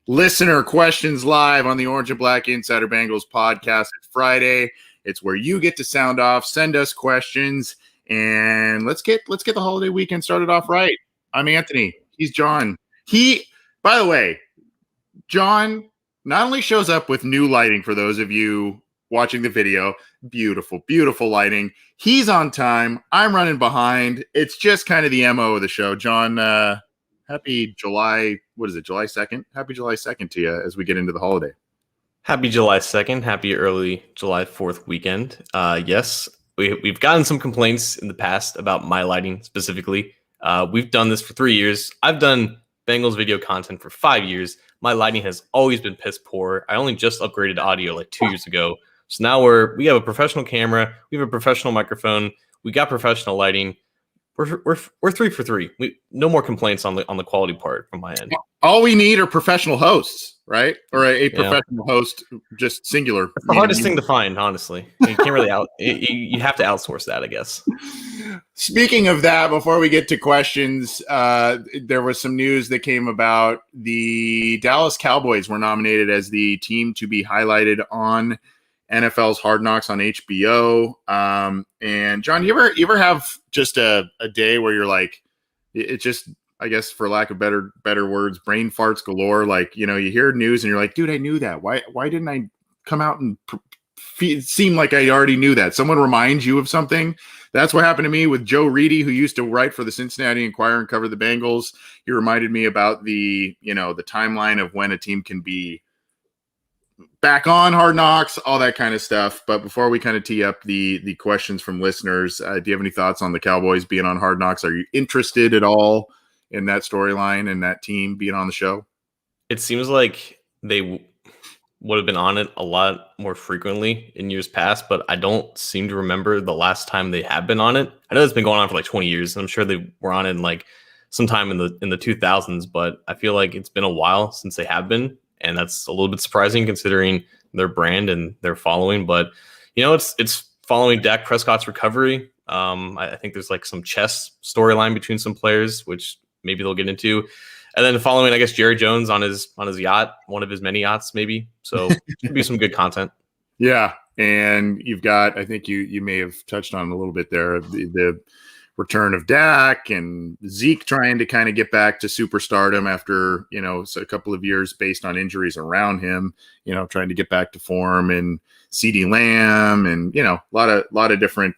Listener questions live on the Orange and Black Insider Bengals podcast. It's Friday. It's where you get to sound off, send us questions, and let's get the holiday weekend started off right. I'm Anthony. He's John. By the way, John not only shows up with new lighting for those of you watching the video, beautiful, beautiful lighting. He's on time. I'm running behind. It's just kind of the MO of the show. John, happy July, July 2nd? Happy July 2nd to you as we get into the holiday. Happy July 2nd. Happy early July 4th weekend. Yes, we've gotten some complaints in the past about my lighting specifically. We've done this for 3 years. I've done Bengals video content for 5 years. My lighting has always been piss poor. I only just upgraded audio like 2 years ago. So now we have a professional camera. We have a professional microphone. We got professional lighting. We're 3 for 3. No more complaints on the quality part from my end. All we need are professional hosts, right? Or a professional host, just singular. It's the hardest thing to find, honestly. You can't really you have to outsource that, I guess. Speaking of that, before we get to questions, there was some news that came about. The Dallas Cowboys were nominated as the team to be highlighted on NFL's Hard Knocks on HBO. And John, you ever have just a day where you're like, it just, I guess for lack of better words, brain farts galore. Like, you hear news and you're like, dude, I knew that. Why didn't I come out and seem like I already knew that? Someone reminds you of something. That's what happened to me with Joe Reedy, who used to write for the Cincinnati Enquirer and cover the Bengals. He reminded me about the timeline of when a team can be back on Hard Knocks, all that kind of stuff. But before we kind of tee up the questions from listeners, do you have any thoughts on the Cowboys being on Hard Knocks? Are you interested at all in that storyline and that team being on the show? It seems like they would have been on it a lot more frequently in years past, but I don't seem to remember the last time they have been on it. I know it's been going on for like 20 years, and I'm sure they were on it in like sometime in the 2000s, but I feel like it's been a while since they have been. And that's a little bit surprising considering their brand and their following. But, it's following Dak Prescott's recovery. I think there's like some chess storyline between some players, which maybe they'll get into. And then following, I guess, Jerry Jones on his yacht, one of his many yachts, maybe. So should be some good content. Yeah. And you've got, I think you may have touched on a little bit there, the return of Dak and Zeke trying to kind of get back to superstardom after, a couple of years based on injuries around him, trying to get back to form, and CeeDee Lamb, and, a lot of different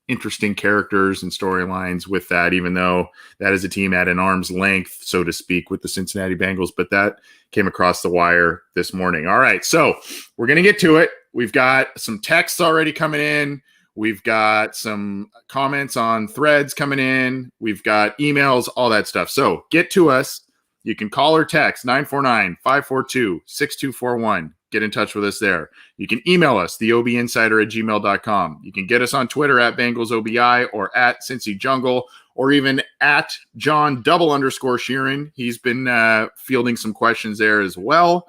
interesting characters and storylines with that, even though that is a team at an arm's length, so to speak, with the Cincinnati Bengals. But that came across the wire this morning. All right, so we're going to get to it. We've got some texts already coming in. We've got some comments on threads coming in. We've got emails, all that stuff. So get to us. You can call or text 949-542-6241. Get in touch with us there. You can email us, theobinsider@gmail.com. You can get us on Twitter at BengalsOBI or at CincyJungle, or even at John_Sheeran. He's been fielding some questions there as well.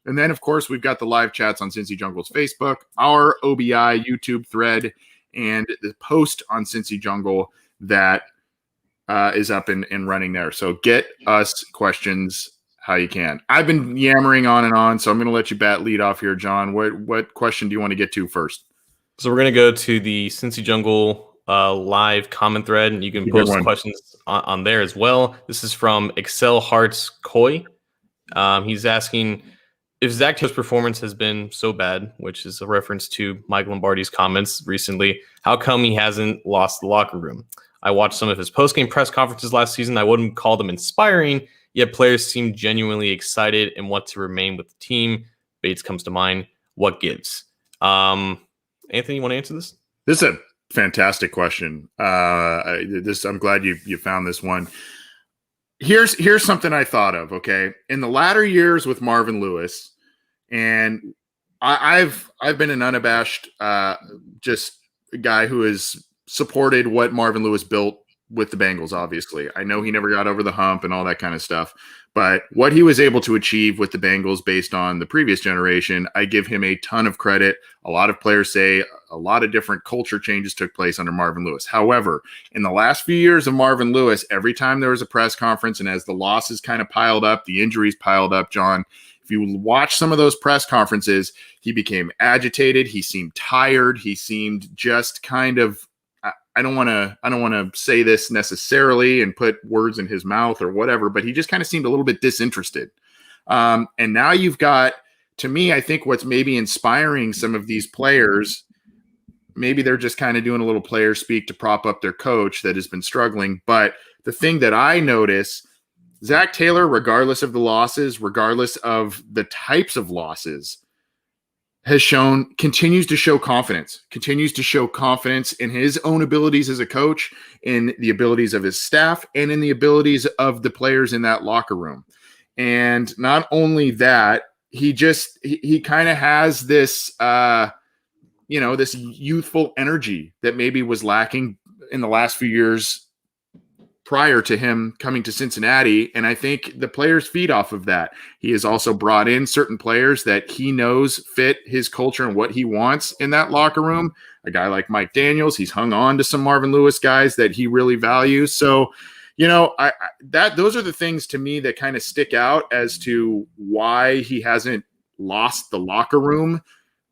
And then, of course, we've got the live chats on Cincy Jungle's Facebook, our OBI YouTube thread, and the post on Cincy Jungle that is up and running there. So get us questions how you can. I've been yammering on and on, so I'm going to let you lead off here, John. What question do you want to get to first? So we're going to go to the Cincy Jungle live comment thread, and you can post questions on there as well. This is from Excel Hearts Koi. He's asking, if Zach Taylor's performance has been so bad, which is a reference to Mike Lombardi's comments recently, how come he hasn't lost the locker room? I watched some of his post-game press conferences last season. I wouldn't call them inspiring, yet players seem genuinely excited and want to remain with the team. Bates comes to mind. What gives? Anthony, you want to answer this? This is a fantastic question. I'm glad you found this one. Here's something I thought of, okay? In the latter years with Marvin Lewis, and I've been an unabashed just a guy who has supported what Marvin Lewis built with the Bengals, obviously. I know he never got over the hump and all that kind of stuff. But what he was able to achieve with the Bengals based on the previous generation, I give him a ton of credit. A lot of players say a lot of different culture changes took place under Marvin Lewis. However, in the last few years of Marvin Lewis, every time there was a press conference and as the losses kind of piled up, the injuries piled up, John, if you watch some of those press conferences, he became agitated. He seemed tired. He seemed just kind of, I don't want to say this necessarily and put words in his mouth or whatever, but he just kind of seemed a little bit disinterested. And now you've got, to me, I think what's maybe inspiring some of these players, maybe they're just kind of doing a little player speak to prop up their coach that has been struggling. But the thing that I notice, Zach Taylor, regardless of the losses, regardless of the types of losses, continues to show confidence in his own abilities as a coach, in the abilities of his staff, and in the abilities of the players in that locker room. And not only that, he kind of has this, this youthful energy that maybe was lacking in the last few years prior to him coming to Cincinnati. And I think the players feed off of that. He has also brought in certain players that he knows fit his culture and what he wants in that locker room. A guy like Mike Daniels, he's hung on to some Marvin Lewis guys that he really values. So, those are the things to me that kind of stick out as to why he hasn't lost the locker room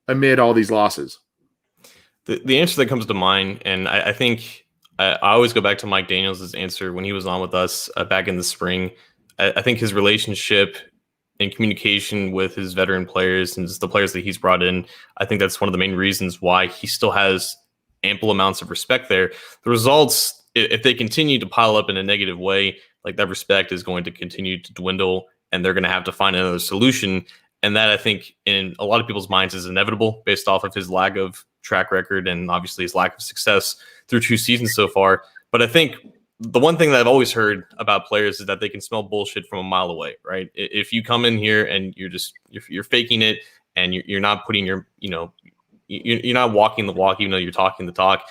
amid all these losses. The answer that comes to mind, and I think I always go back to Mike Daniels' answer when he was on with us back in the spring. I think his relationship and communication with his veteran players and just the players that he's brought in, I think that's one of the main reasons why he still has ample amounts of respect there. The results, if they continue to pile up in a negative way, like that respect is going to continue to dwindle and they're going to have to find another solution. And that, I think, in a lot of people's minds is inevitable based off of his lack of track record and obviously his lack of success through 2 seasons so far. But I think the one thing that I've always heard about players is that they can smell bullshit from a mile away, right? If you come in here and you're faking it and you're not putting you're not walking the walk, even though you're talking the talk,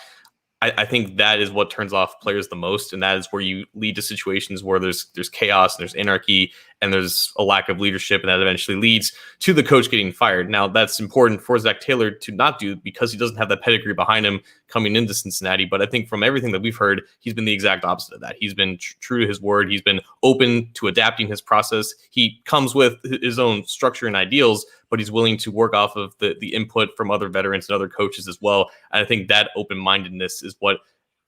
I think that is what turns off players the most, and that is where you lead to situations where there's chaos and there's anarchy and there's a lack of leadership, and that eventually leads to the coach getting fired. Now, that's important for Zach Taylor to not do because he doesn't have that pedigree behind him coming into Cincinnati. But I think from everything that we've heard, he's been the exact opposite of that. He's been true to his word. He's been open to adapting his process. He comes with his own structure and ideals, but he's willing to work off of the input from other veterans and other coaches as well. And I think that open-mindedness is what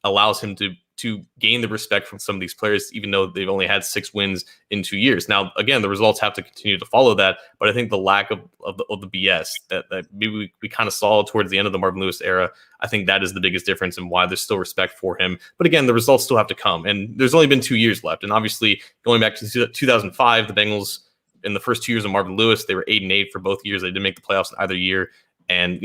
allows him to gain the respect from some of these players, even though they've only had 6 wins in 2 years. Now, again, the results have to continue to follow that, but I think the lack of the BS that maybe we kind of saw towards the end of the Marvin Lewis era, I think that is the biggest difference and why there's still respect for him. But again, the results still have to come, and there's only been 2 years left. And obviously, going back to 2005, the Bengals, in the first 2 years of Marvin Lewis, they were 8-8 for both years. They didn't make the playoffs in either year. And,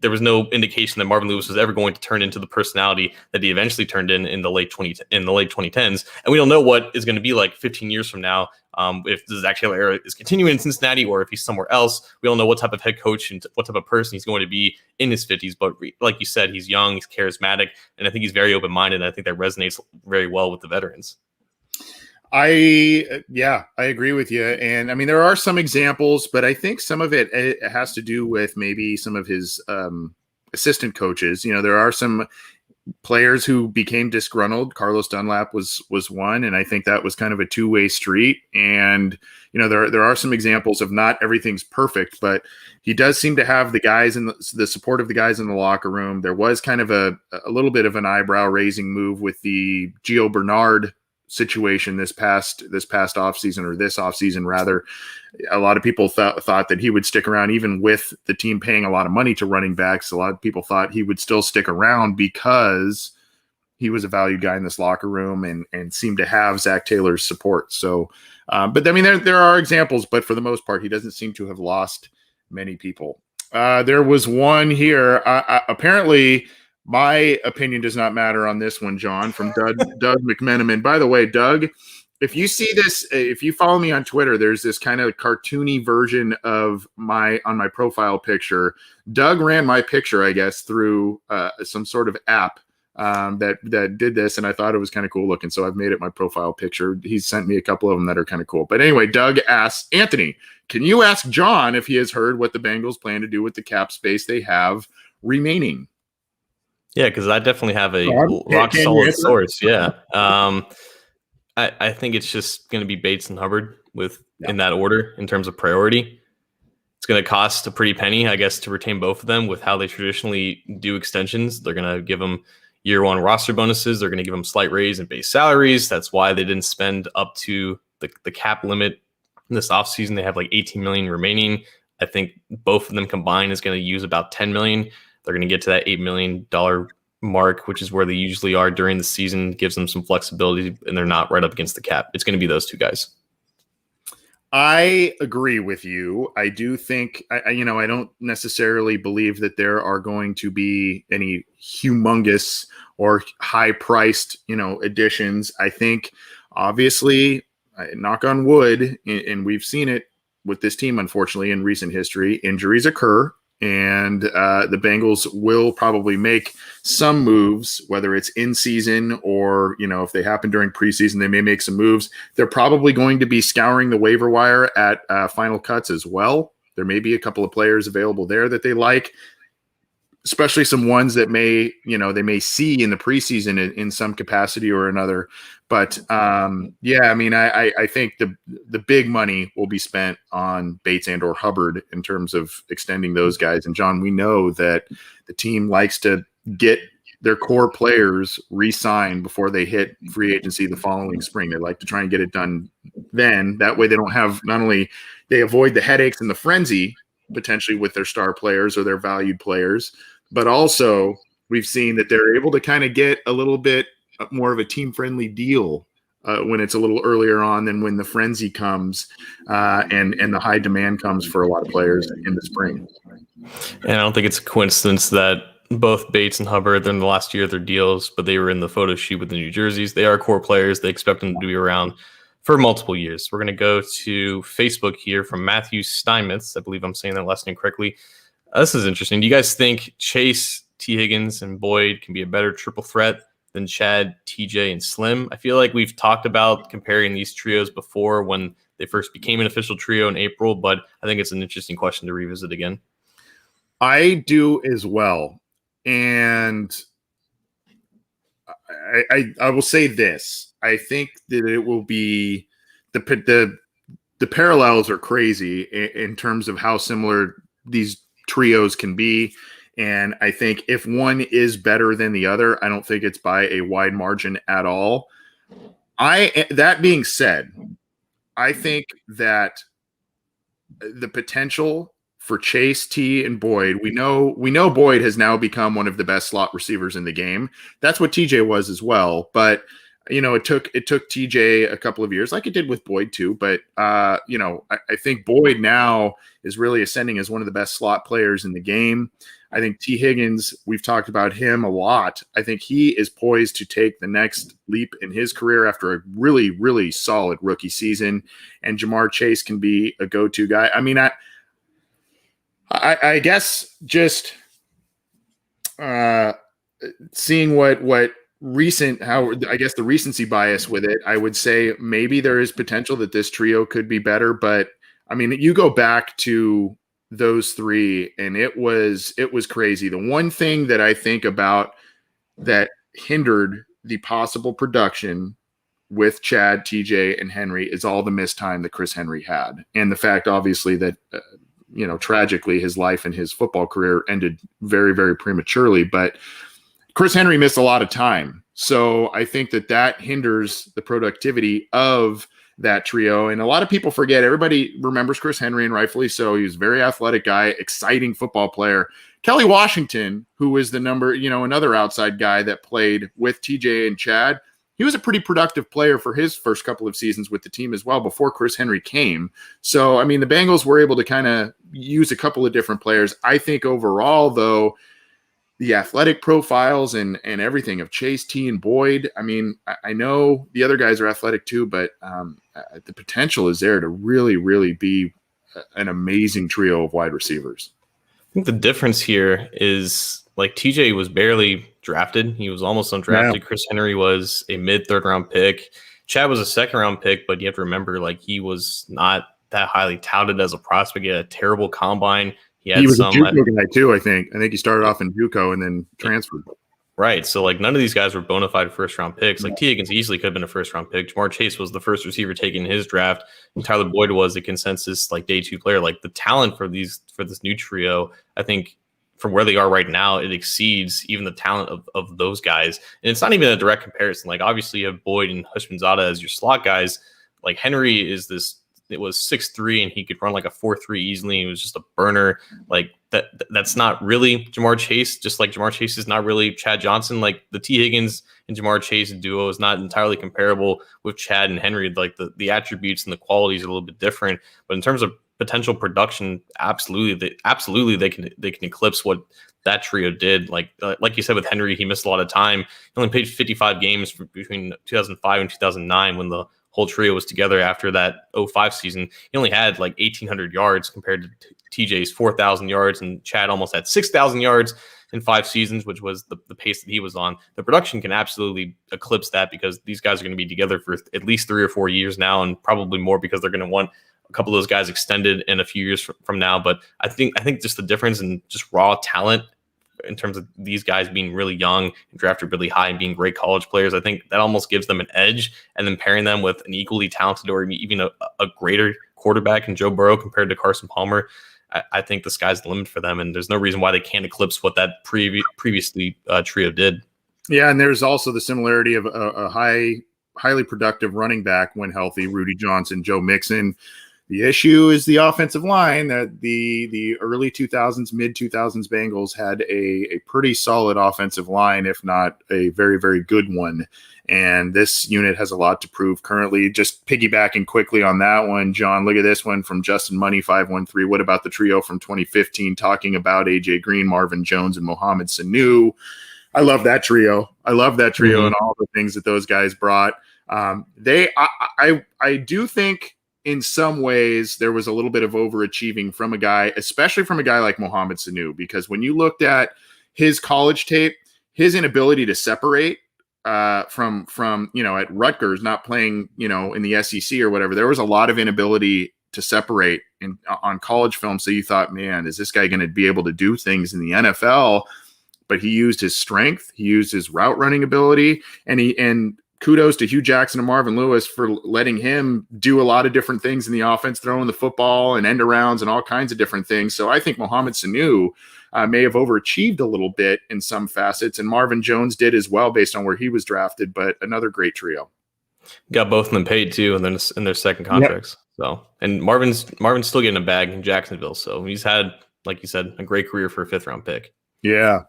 there was no indication that Marvin Lewis was ever going to turn into the personality that he eventually turned in the late 2010s. And we don't know what is going to be like 15 years from now, if the Zach Taylor era is continuing in Cincinnati or if he's somewhere else. We don't know what type of head coach and what type of person he's going to be in his 50s. But like you said, he's young, he's charismatic, and I think he's very open-minded. And I think that resonates very well with the veterans. I agree with you. And I mean, there are some examples, but I think some of it has to do with maybe some of his assistant coaches. There are some players who became disgruntled. Carlos Dunlap was one, and I think that was kind of a two-way street. And there are some examples of not everything's perfect, but he does seem to have the guys and the support of the guys in the locker room. There was kind of a little bit of an eyebrow-raising move with the Gio Bernard situation this past offseason, or this offseason rather. A lot of people thought that he would stick around even with the team paying a lot of money to running backs. A lot of people thought he would still stick around because he was a valued guy in this locker room and seemed to have Zach Taylor's support. So, but I mean, there are examples, but for the most part, he doesn't seem to have lost many people. There was one here. Apparently, my opinion does not matter on this one, John, from Doug McMenamin. By the way, Doug, if you see this, if you follow me on Twitter, there's this kind of cartoony version of my profile picture. Doug ran my picture, I guess, through some sort of app that did this, and I thought it was kind of cool looking. So I've made it my profile picture. He's sent me a couple of them that are kind of cool. But anyway, Doug asks, Anthony, can you ask John if he has heard what the Bengals plan to do with the cap space they have remaining? Yeah, because I definitely have a rock solid source. Yeah. I think it's just going to be Bates and Hubbard in that order in terms of priority. It's going to cost a pretty penny, I guess, to retain both of them with how they traditionally do extensions. They're going to give them year one roster bonuses. They're going to give them slight raise in base salaries. That's why they didn't spend up to the cap limit this offseason. They have like $18 million remaining. I think both of them combined is going to use about $10 million. They're going to get to that $8 million mark, which is where they usually are during the season, gives them some flexibility, and they're not right up against the cap. It's going to be those two guys. I agree with you. I do think, I don't necessarily believe that there are going to be any humongous or high-priced, additions. I think, obviously, knock on wood, and we've seen it with this team, unfortunately, in recent history, injuries occur. And the Bengals will probably make some moves, whether it's in season or, if they happen during preseason, they may make some moves. They're probably going to be scouring the waiver wire at final cuts as well. There may be a couple of players available there that they like, especially some ones that they may see in the preseason in some capacity or another. But I think the big money will be spent on Bates and or Hubbard in terms of extending those guys. And John, we know that the team likes to get their core players re-signed before they hit free agency the following spring. They like to try and get it done then. That way they don't have, not only they avoid the headaches and the frenzy potentially with their star players or their valued players, but also we've seen that they're able to kind of get a little bit more of a team-friendly deal when it's a little earlier on than when the frenzy comes and the high demand comes for a lot of players in the spring. And I don't think it's a coincidence that both Bates and Hubbard, they're in the last year of their deals, but they were in the photo shoot with the New Jerseys. They are core players. They expect them to be around for multiple years. We're going to go to Facebook here from Matthew Steinmetz. I believe I'm saying that last name correctly. This is interesting. Do you guys think Chase, T. Higgins, and Boyd can be a better triple threat than Chad, TJ, and Slim? I feel like we've talked about comparing these trios before when they first became an official trio in April, but I think it's an interesting question to revisit again. I do as well. And I will say this. I think that it will be the parallels are crazy in terms of how similar these trios can be. And I think if one is better than the other, I don't think it's by a wide margin at all. That being said, I think that the potential for Chase, T, and Boyd, we know Boyd has now become one of the best slot receivers in the game. That's what TJ was as well. But it took TJ a couple of years, like it did with Boyd too. But I think Boyd now is really ascending as one of the best slot players in the game. I think T. Higgins, we've talked about him a lot. I think he is poised to take the next leap in his career after a really, really solid rookie season. And Jamar Chase can be a go-to guy. I mean, I guess just seeing what recent, how I guess the recency bias with it, I would say maybe there is potential that this trio could be better. But I mean, you go back to those three and it was crazy. The one thing that I think about that hindered the possible production with Chad, TJ, and Henry is all the missed time that Chris Henry had. And the fact, obviously, that, tragically his life and his football career ended very, very prematurely. But Chris Henry missed a lot of time. So I think that hinders the productivity of that trio. And a lot of people forget, everybody remembers Chris Henry, and rightfully so. He was a very athletic guy, exciting football player. Kelly Washington, who was another outside guy that played with TJ and Chad, he was a pretty productive player for his first couple of seasons with the team as well before Chris Henry came. So, I mean, the Bengals were able to kind of use a couple of different players. I think overall, though, the athletic profiles and everything of Chase, T, and Boyd, I mean, I know the other guys are athletic too, but the potential is there to really, really be an amazing trio of wide receivers. I think the difference here is, like, TJ was barely drafted. He was almost undrafted. Yeah. Chris Henry was a mid third round pick. Chad was a second round pick, but you have to remember, like, he was not that highly touted as a prospect. He had a terrible combine. He He had was a some JUCO guy too, I think. I think he started off in JUCO and then transferred. right. So like none of these guys were bona fide first round picks. Like T. Higgins easily could have been a first round pick. Jamar Chase was the first receiver taken in his draft, and Tyler Boyd was a consensus like day 2 player. Like the talent for this new trio, I think from where they are right now, it exceeds even the talent of those guys. And it's not even a direct comparison. Like obviously you have Boyd and Hushmanzada as your slot guys. Like Henry is this. It was 6'3", and he could run like a 4.3 easily. He was just a burner. Like that's not really Jamar Chase, just like Jamar Chase is not really Chad Johnson. Like the T. Higgins and Jamar Chase duo is not entirely comparable with Chad and Henry. Like the attributes and the qualities are a little bit different. But in terms of potential production, absolutely they can eclipse what that trio did. Like you said with Henry, he missed a lot of time. He only played 55 games between 2005 and 2009 when the whole trio was together after that 05 season. He only had like 1,800 yards compared to TJ's 4,000 yards, and Chad almost had 6,000 yards in 5 seasons, which was the pace that he was on. The production can absolutely eclipse that because these guys are going to be together for at least 3 or 4 years now, and probably more because they're going to want a couple of those guys extended in a few years from now. But I think just the difference in just raw talent in terms of these guys being really young and drafted really high and being great college players, I think that almost gives them an edge. And then pairing them with an equally talented or even a greater quarterback in Joe Burrow compared to Carson Palmer, I think the sky's the limit for them. And there's no reason why they can't eclipse what that previously trio did. Yeah, and there's also the similarity of a highly productive running back when healthy, Rudy Johnson, Joe Mixon. The issue is the offensive line. That the early 2000s, mid 2000s Bengals had a pretty solid offensive line, if not a very, very good one. And this unit has a lot to prove currently. Just piggybacking quickly on that one, John, look at this one from Justin Money 513. What about the trio from 2015 talking about AJ Green, Marvin Jones, and Mohamed Sanu? I love that trio. And all the things that those guys brought. I do think in some ways there was a little bit of overachieving from a guy, especially from a guy like Mohamed Sanu, because when you looked at his college tape, his inability to separate from at Rutgers, not playing in the SEC or whatever, there was a lot of inability to separate on college film. So you thought, man, is this guy going to be able to do things in the NFL? But he used his strength, he used his route running ability, and kudos to Hugh Jackson and Marvin Lewis for letting him do a lot of different things in the offense, throwing the football and end arounds and all kinds of different things. So I think Mohamed Sanu may have overachieved a little bit in some facets, and Marvin Jones did as well based on where he was drafted, but another great trio. Got both of them paid too, and then in their second contracts. Yep. So, and Marvin's still getting a bag in Jacksonville. So he's had, like you said, a great career for a 5th round pick. Yeah.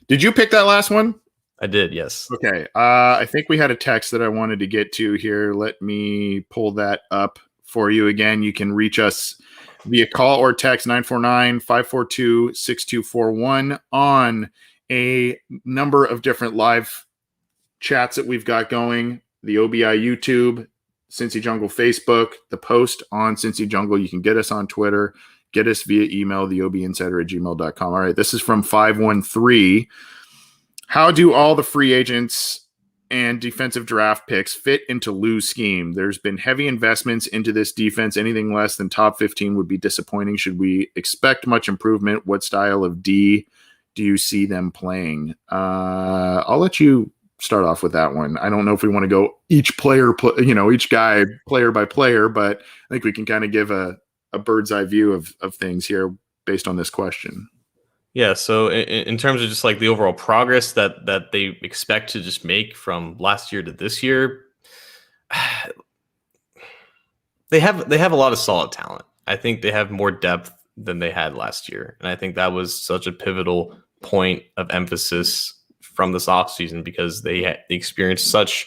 Did you pick that last one? I did, yes. Okay. I think we had a text that I wanted to get to here. Let me pull that up for you again. You can reach us via call or text 949-542-6241 on a number of different live chats that we've got going. The OBI YouTube, Cincy Jungle Facebook, the post on Cincy Jungle. You can get us on Twitter. Get us via email, theobinsider@gmail.com. All right, this is from 513. How do all the free agents and defensive draft picks fit into Lou's scheme? There's been heavy investments into this defense. Anything less than top 15 would be disappointing. Should we expect much improvement? What style of D do you see them playing? I'll let you start off with that one. I don't know if we want to go each guy player by player, but I think we can kind of give a bird's eye view of things here based on this question. Yeah, so in terms of just like the overall progress that they expect to just make from last year to this year, they have a lot of solid talent. I think they have more depth than they had last year, and I think that was such a pivotal point of emphasis from this offseason because they experienced such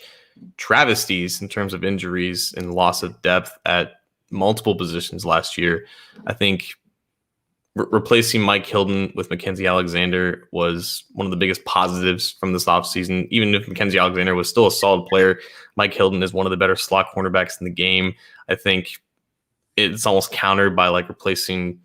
travesties in terms of injuries and loss of depth at multiple positions last year. I think replacing Mike Hilton with Mackenzie Alexander was one of the biggest positives from this offseason. Even if Mackenzie Alexander was still a solid player, Mike Hilton is one of the better slot cornerbacks in the game. I think it's almost countered by like replacing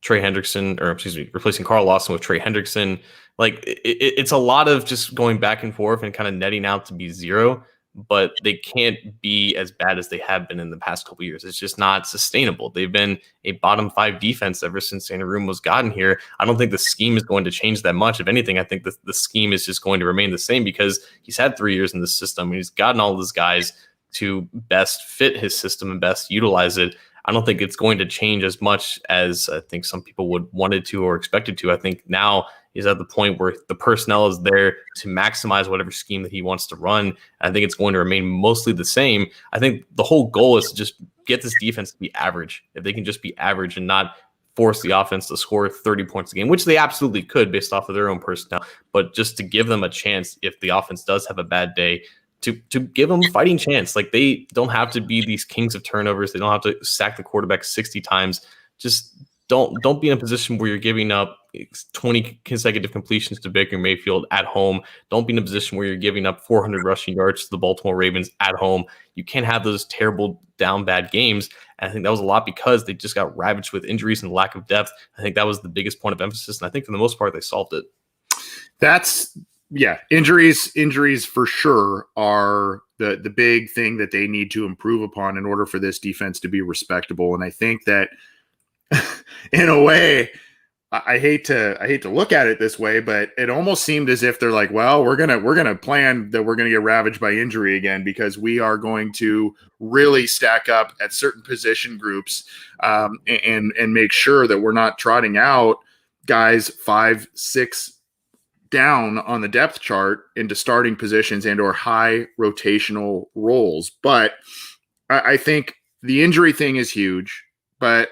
Trey Hendrickson, or excuse me, replacing Carl Lawson with Trey Hendrickson. Like it's a lot of just going back and forth and kind of netting out to be zero, but they can't be as bad as they have been in the past couple of years. It's just not sustainable. They've been a bottom 5 defense ever since Anarumo's gotten here. I don't think the scheme is going to change that much. If anything, I think the scheme is just going to remain the same because he's had 3 years in the system and he's gotten all of his guys to best fit his system and best utilize it. I don't think it's going to change as much as I think some people would wanted to or expected to. I think now he's at the point where the personnel is there to maximize whatever scheme that he wants to run. I think it's going to remain mostly the same. I think the whole goal is to just get this defense to be average. If they can just be average and not force the offense to score 30 points a game, which they absolutely could based off of their own personnel, but just to give them a chance if the offense does have a bad day, to give them a fighting chance. Like they don't have to be these kings of turnovers. They don't have to sack the quarterback 60 times. Just don't be in a position where you're giving up 20 consecutive completions to Baker Mayfield at home. Don't be in a position where you're giving up 400 rushing yards to the Baltimore Ravens at home. You can't have those terrible down bad games. And I think that was a lot because they just got ravaged with injuries and lack of depth. I think that was the biggest point of emphasis. And I think for the most part, they solved it. Yeah, injuries for sure are the big thing that they need to improve upon in order for this defense to be respectable. And I think that in a way, I hate to look at it this way, but it almost seemed as if they're like, well, we're gonna plan that we're gonna get ravaged by injury again because we are going to really stack up at certain position groups and make sure that we're not trotting out guys 5, 6 down on the depth chart into starting positions and or high rotational roles. But I think the injury thing is huge. But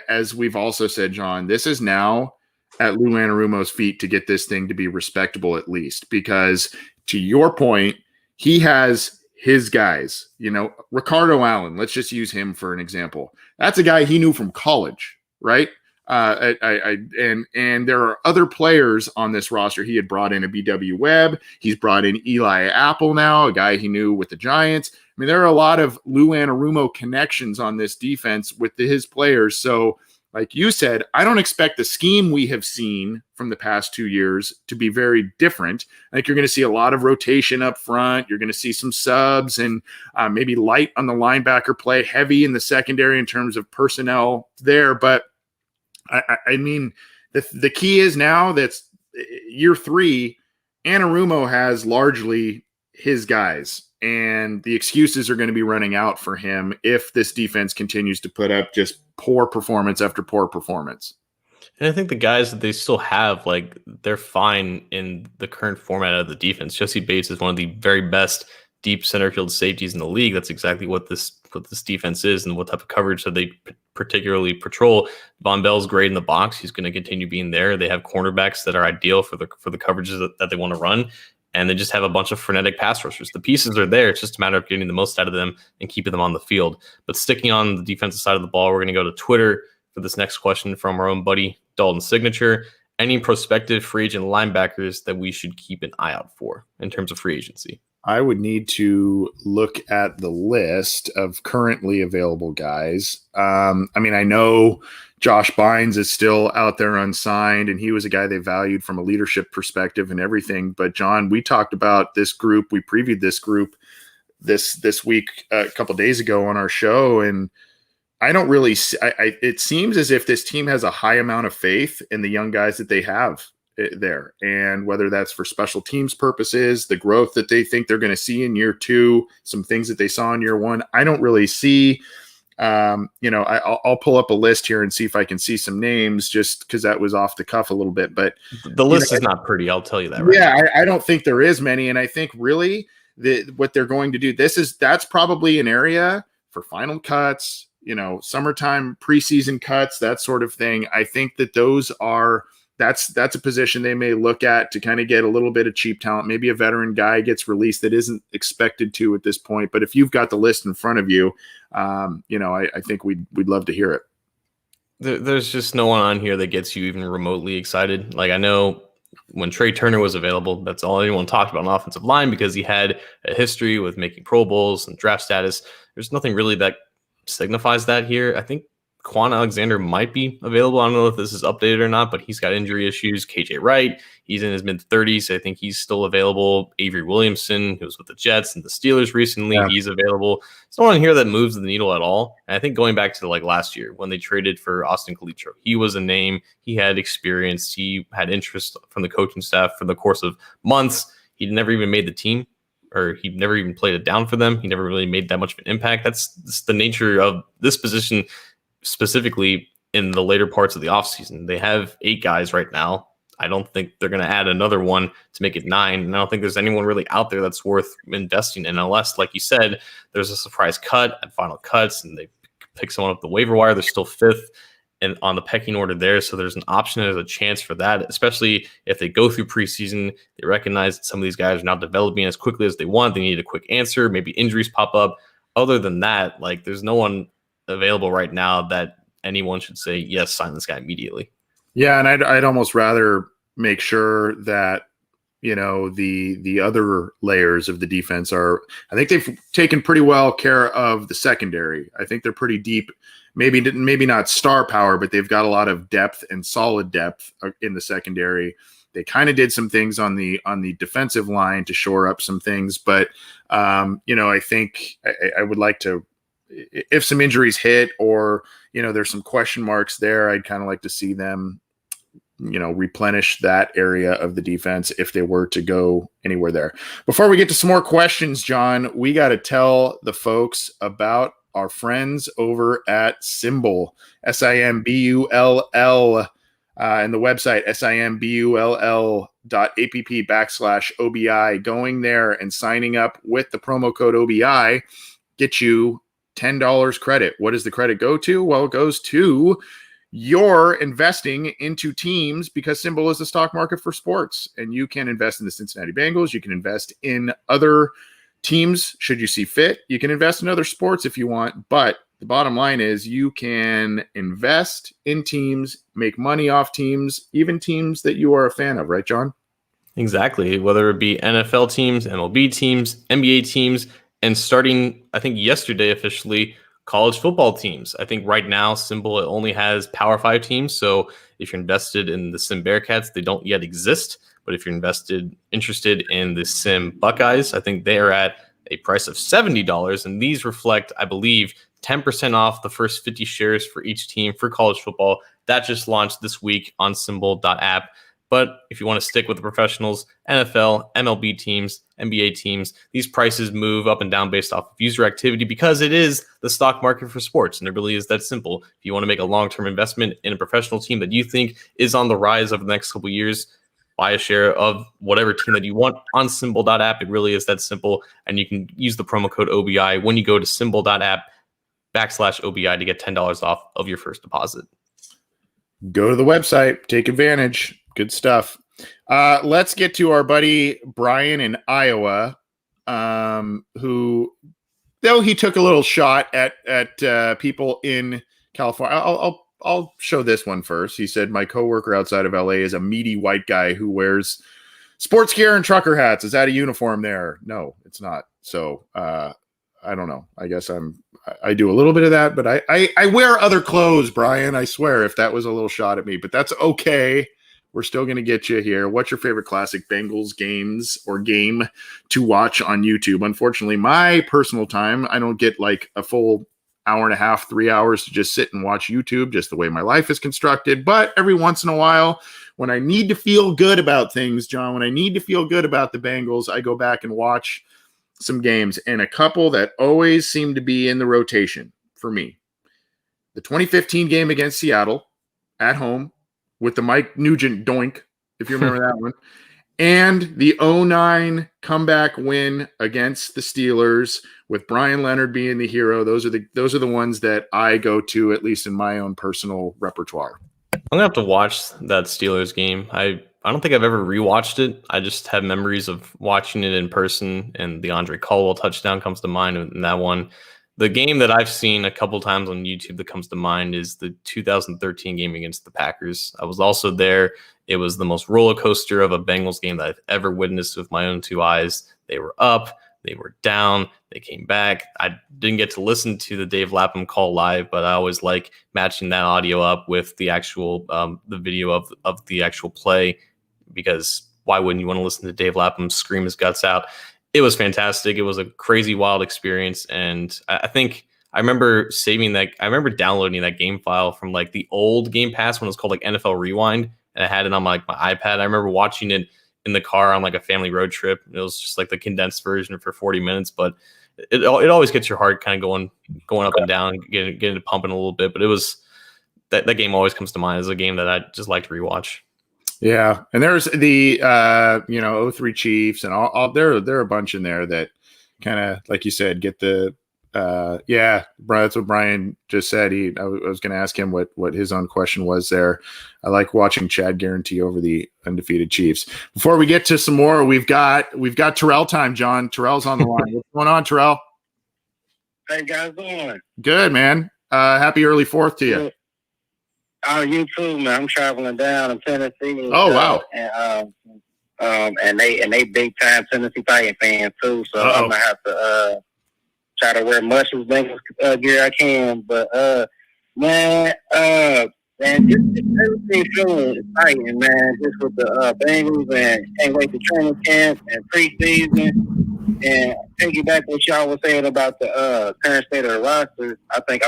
as we've also said, John, this is now at Lou Anarumo's feet to get this thing to be respectable at least. Because to your point, he has his guys. You know, Ricardo Allen, let's just use him for an example. That's a guy he knew from college, right? And there are other players on this roster. He had brought in a BW Webb. He's brought in Eli Apple now, a guy he knew with the Giants. I mean, there are a lot of Lou Anarumo connections on this defense with his players. So, like you said, I don't expect the scheme we have seen from the past 2 years to be very different. I think you're going to see a lot of rotation up front. You're going to see some subs and maybe light on the linebacker play, heavy in the secondary in terms of personnel there. But I mean, the key is now that's year 3, Anarumo has largely his guys, and the excuses are going to be running out for him if this defense continues to put up just poor performance after poor performance. And I think the guys that they still have, like, they're fine in the current format of the defense. Jesse Bates is one of the very best deep center field safeties in the league. That's exactly what this defense is and what type of coverage that they particularly patrol. Von Bell's great in the box. He's going to continue being there. They have cornerbacks that are ideal for the coverages that they want to run. And they just have a bunch of frenetic pass rushers. The pieces are there. It's just a matter of getting the most out of them and keeping them on the field. But sticking on the defensive side of the ball, we're going to go to Twitter for this next question from our own buddy, Dalton Signature. Any prospective free agent linebackers that we should keep an eye out for in terms of free agency? I would need to look at the list of currently available guys. I mean, I know Josh Bynes is still out there unsigned, and he was a guy they valued from a leadership perspective and everything. But, John, we talked about this group. We previewed this group this week a couple of days ago on our show, and I don't really – it seems as if this team has a high amount of faith in the young guys that they have there, and whether that's for special teams purposes, the growth that they think they're going to see in year 2, some things that they saw in year 1, I don't really see. I'll pull up a list here and see if I can see some names, just because that was off the cuff a little bit. But the list is not pretty. I'll tell you that. Right yeah, I don't think there is many, and I think really what they're going to do. That's probably an area for final cuts. Summertime preseason cuts, that sort of thing. I think that those are. That's a position they may look at to kind of get a little bit of cheap talent. Maybe a veteran guy gets released that isn't expected to at this point. But if you've got the list in front of you, I think we'd love to hear it. There's just no one on here that gets you even remotely excited. Like, I know when Trey Turner was available, that's all anyone talked about on offensive line because he had a history with making Pro Bowls and draft status. There's nothing really that signifies that here. I think Quan Alexander might be available. I don't know if this is updated or not, but he's got injury issues. KJ Wright, he's in his mid-30s. I think he's still available. Avery Williamson, who was with the Jets and the Steelers recently, he's available. There's no one here that moves the needle at all. And I think going back to like last year when they traded for Austin Calitro, he was a name. He had experience. He had interest from the coaching staff for the course of months. He never even made the team, or he never even played it down for them. He never really made that much of an impact. That's the nature of this position, specifically in the later parts of the offseason. They have 8 guys right now. I don't think they're going to add another one to make it 9. And I don't think there's anyone really out there that's worth investing in, unless, like you said, there's a surprise cut at final cuts and they pick someone up the waiver wire. They're still 5th and on the pecking order there. So there's an option, there's a chance for that, especially if they go through preseason. They recognize that some of these guys are not developing as quickly as they want. They need a quick answer. Maybe injuries pop up. Other than that, like, there's no one available right now that anyone should say, yes, sign this guy immediately. Yeah, and I'd almost rather make sure that, you know, the other layers of the defense are, I think they've taken pretty well care of the secondary. I think they're pretty deep, maybe not star power, but they've got a lot of depth and solid depth in the secondary. They kind of did some things on the defensive line to shore up some things, but you know, I think I would like to, if some injuries hit or, you know, there's some question marks there, I'd kind of like to see them, you know, replenish that area of the defense if they were to go anywhere there. Before we get to some more questions, John, we got to tell the folks about our friends over at Simbull, SIMBULL, and the website, simbull.app/OBI. Going there and signing up with the promo code OBI get you $10 credit. What does the credit go to? Well, it goes to your investing into teams, because Simbull is the stock market for sports, and you can invest in the Cincinnati Bengals. You can invest in other teams should you see fit. You can invest in other sports if you want, but the bottom line is you can invest in teams, make money off teams, even teams that you are a fan of, right, John? Exactly. Whether it be NFL teams, MLB teams, NBA teams, and starting, I think yesterday officially, college football teams. I think right now Simbull only has Power 5 teams. So if you're invested in the Sim Bearcats, they don't yet exist. But if you're interested in the Sim Buckeyes, I think they are at a price of $70. And these reflect, I believe, 10% off the first 50 shares for each team for college football. That just launched this week on Simbull.app. But if you want to stick with the professionals, NFL, MLB teams, NBA teams, these prices move up and down based off of user activity, because it is the stock market for sports. And it really is that simple. If you want to make a long-term investment in a professional team that you think is on the rise over the next couple of years, buy a share of whatever team that you want on Simbull.app. It really is that simple. And you can use the promo code OBI when you go to Simbull.app/OBI to get $10 off of your first deposit. Go to the website, take advantage. Good stuff. Let's get to our buddy Brian in Iowa, who, though he took a little shot at people in California. I'll show this one first. He said, my coworker outside of LA is a meaty white guy who wears sports gear and trucker hats. Is that a uniform there? No, it's not. So I don't know. I guess I do a little bit of that, but I wear other clothes, Brian. I swear, if that was a little shot at me, but that's okay. We're still going to get you here. What's your favorite classic Bengals games or game to watch on YouTube? Unfortunately, my personal time, I don't get like a full hour and a half, 3 hours to just sit and watch YouTube, just the way my life is constructed. But every once in a while, when I need to feel good about things, John, when I need to feel good about the Bengals, I go back and watch some games, and a couple that always seem to be in the rotation for me. The 2015 game against Seattle at home with the Mike Nugent doink, if you remember that one, and the 2009 comeback win against the Steelers with Brian Leonard being the hero. Those are the ones that I go to, at least in my own personal repertoire. I'm gonna have to watch that Steelers game. I don't think I've ever rewatched it. I just have memories of watching it in person, and the Andre Caldwell touchdown comes to mind in that one. The game that I've seen a couple times on YouTube that comes to mind is the 2013 game against the Packers. I was also there. It was the most roller coaster of a Bengals game that I've ever witnessed with my own two eyes. They were up. They were down. They came back. I didn't get to listen to the Dave Lapham call live, but I always like matching that audio up with the actual the video of the actual play, because why wouldn't you want to listen to Dave Lapham scream his guts out? It was fantastic. It was a crazy, wild experience, and I think I remember saving that. I remember downloading that game file from like the old Game Pass when it was called like NFL Rewind, and I had it on my iPad. I remember watching it in the car on like a family road trip. It was just like the condensed version for 40 minutes, but it always gets your heart kind of going up and down, getting it pumping a little bit. But it was that game always comes to mind as a game that I just like to rewatch. Yeah, and there's the 03 Chiefs and all there are a bunch in there that kind of, like you said, get the that's what Brian just said. I was going to ask him what his own question was there. I like watching Chad Guarantee over the undefeated Chiefs. Before we get to some more, we've got Terrell time, John. Terrell's on the line. What's going on, Terrell? How you guys doing? Good, man. Happy early 4th to you. Oh, you too, man. I'm traveling down in Tennessee. Oh, wow. And they big time Tennessee Titan fans too. So I'm gonna have to try to wear much as Bengals gear I can. But man, just everything feeling exciting, man. Just with the Bengals, and can't wait to training camp and preseason. And piggyback what y'all was saying about the current state of the roster, I think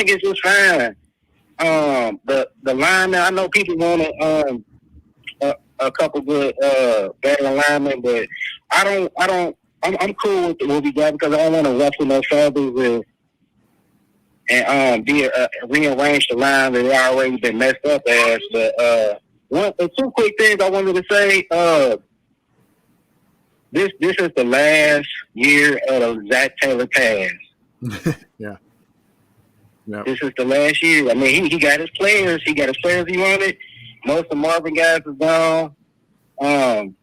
it's just fine. The linemen, I know people want a couple good veteran linemen, but I'm cool with what we got, because I don't want to ruffle no feathers and rearrange the line that they already been messed up as. But two quick things I wanted to say. This is the last year of the Zach Taylor pass. Yeah. Yep. This is the last year. I mean, he got his players. He got his players he wanted. Most of the Marvin guys are gone.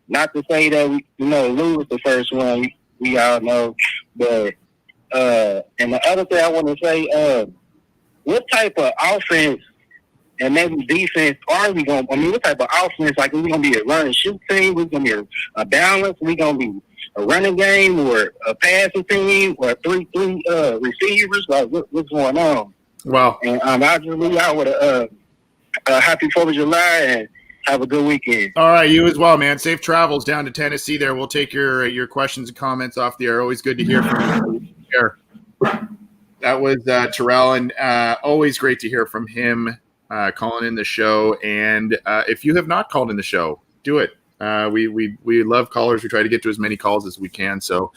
Not to say that Lou was the first one. We all know. But and the other thing I want to say, what type of offense and maybe defense are we going? I mean, what type of offense? Like, are we going to be a run and shoot team? We're going to be a balance. We're going to be a running game or a passing team or three receivers? Like, what's going on? Wow. And I'll just leave out with a happy 4th of July and have a good weekend. All right, you as well, man. Safe travels down to Tennessee there. We'll take your questions and comments off the air. Always good to hear from you. That was Terrell, and always great to hear from him calling in the show. And if you have not called in the show, do it. We love callers. We try to get to as many calls as we can. So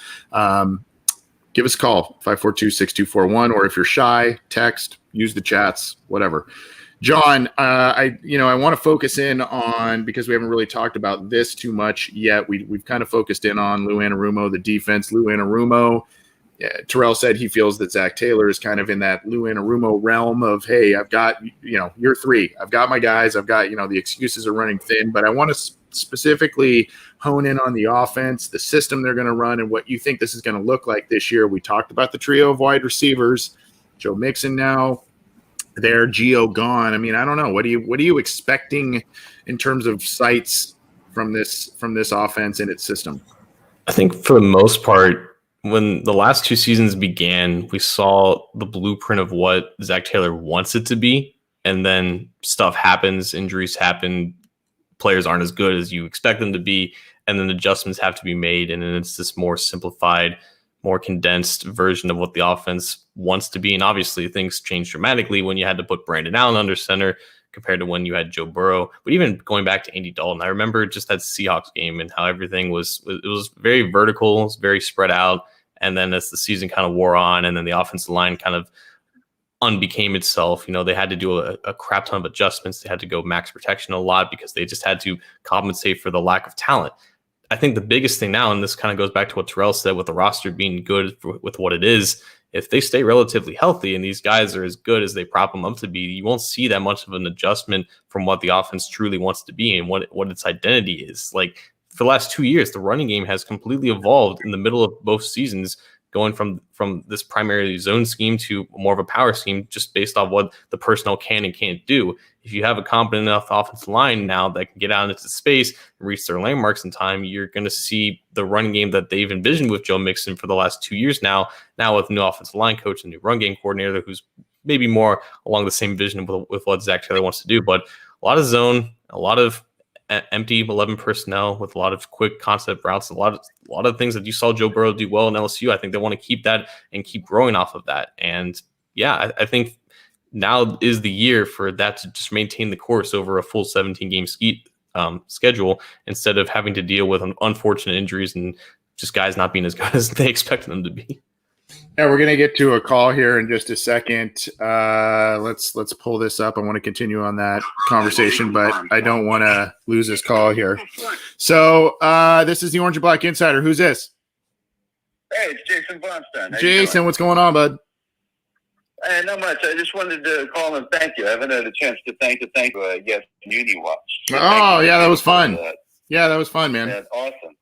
give us a call, 542-6241, or if you're shy, text, use the chats, whatever. John, I want to focus in on, because we haven't really talked about this too much yet. We've kind of focused in on Lou Anarumo, the defense. Lou Anarumo, Terrell said he feels that Zach Taylor is kind of in that Lou Anarumo realm of, hey, I've got, year 3. I've got my guys. I've got, the excuses are running thin, but I want to specifically hone in on the offense, the system they're going to run, and what you think this is going to look like this year. We talked about the trio of wide receivers, Joe Mixon now there, Gio gone. I mean, I don't know. What are you expecting in terms of sights from this offense and its system? I think for the most part, when the last 2 seasons began, we saw the blueprint of what Zach Taylor wants it to be, and then stuff happens, injuries happen, players aren't as good as you expect them to be, and then adjustments have to be made, and then it's this more simplified, more condensed version of what the offense wants to be. And obviously things changed dramatically when you had to put Brandon Allen under center compared to when you had Joe Burrow. But even going back to Andy Dalton, I remember just that Seahawks game and how everything was very vertical, it was very spread out. And then as the season kind of wore on, and then the offensive line kind of unbecame itself, they had to do a crap ton of adjustments. They had to go max protection a lot because they just had to compensate for the lack of talent. I think the biggest thing now, and this kind of goes back to what Terrell said with the roster being good with what it is, if they stay relatively healthy and these guys are as good as they prop them up to be, you won't see that much of an adjustment from what the offense truly wants to be and what its identity is. Like, for the last 2 years, the running game has completely evolved in the middle of both seasons going from this primarily zone scheme to more of a power scheme, just based off what the personnel can and can't do. If you have a competent enough offensive line now that can get out into space and reach their landmarks in time, you're going to see the running game that they've envisioned with Joe Mixon for the last 2 years now with new offensive line coach and new run game coordinator who's maybe more along the same vision with what Zach Taylor wants to do. But a lot of zone, a lot of empty 11 personnel with a lot of quick concept routes, a lot of things that you saw Joe Burrow do well in LSU. I think they want to keep that and keep growing off of that. And yeah, I think now is the year for that to just maintain the course over a full 17-game schedule instead of having to deal with unfortunate injuries and just guys not being as good as they expected them to be. Yeah, we're going to get to a call here in just a second. Let's pull this up. I want to continue on that conversation, but I don't want to lose this call here. So this is the Orange and Black Insider. Who's this? Hey, it's Jason Bonstein. Jason, what's going on, bud? Hey, not much. I just wanted to call and thank you. I haven't had a chance to thank you yet. Uni Watch. So oh, yeah, that was fun. Yeah, that was fun, man. That's awesome.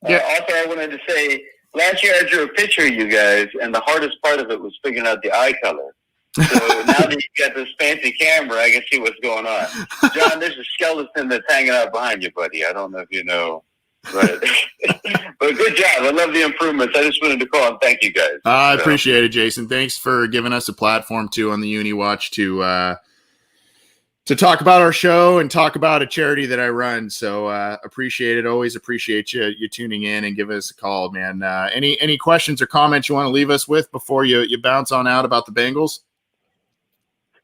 Yeah. Also, I wanted to say, last year I drew a picture of you guys, and the hardest part of it was figuring out the eye color. So now that you got this fancy camera, I can see what's going on. John, there's a skeleton that's hanging out behind you, buddy. I don't know if you know. But good job. I love the improvements. I just wanted to call and thank you guys. I appreciate it, Jason. Thanks for giving us a platform too on the Uni Watch to talk about our show and talk about a charity that I run. So appreciate it. Always appreciate you tuning in and giving us a call, man. Any questions or comments you want to leave us with before you bounce on out about the Bengals?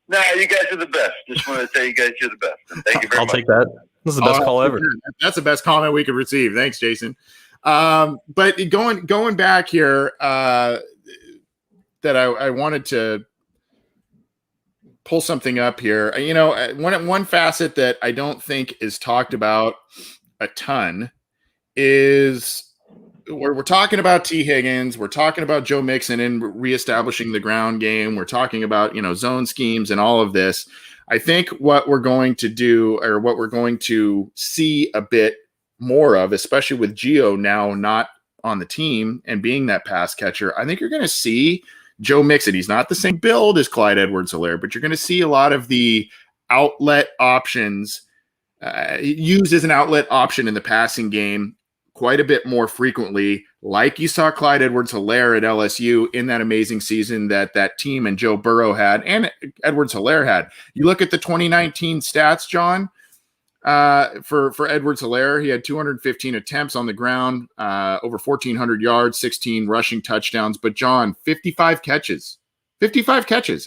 No, you guys are the best. Just want to tell you guys you're the best. And thank you very much. I'll take that. This is the best call ever. That's the best comment we could receive. Thanks, Jason. But going back here, that I wanted to pull something up here. You know, one facet that I don't think is talked about a ton is we're talking about T. Higgins. We're talking about Joe Mixon and reestablishing the ground game. We're talking about, zone schemes and all of this. I think what we're going to do, or what we're going to see a bit more of, especially with Gio now not on the team and being that pass catcher, I think you're going to see Joe Mixon. He's not the same build as Clyde Edwards-Helaire, but you're going to see a lot of the outlet options used as an outlet option in the passing game quite a bit more frequently, like you saw Clyde Edwards-Helaire at LSU in that amazing season that team and Joe Burrow had and Edwards-Helaire had. You look at the 2019 stats, John, for Edwards-Helaire, he had 215 attempts on the ground, over 1,400 yards, 16 rushing touchdowns. But John, 55 catches,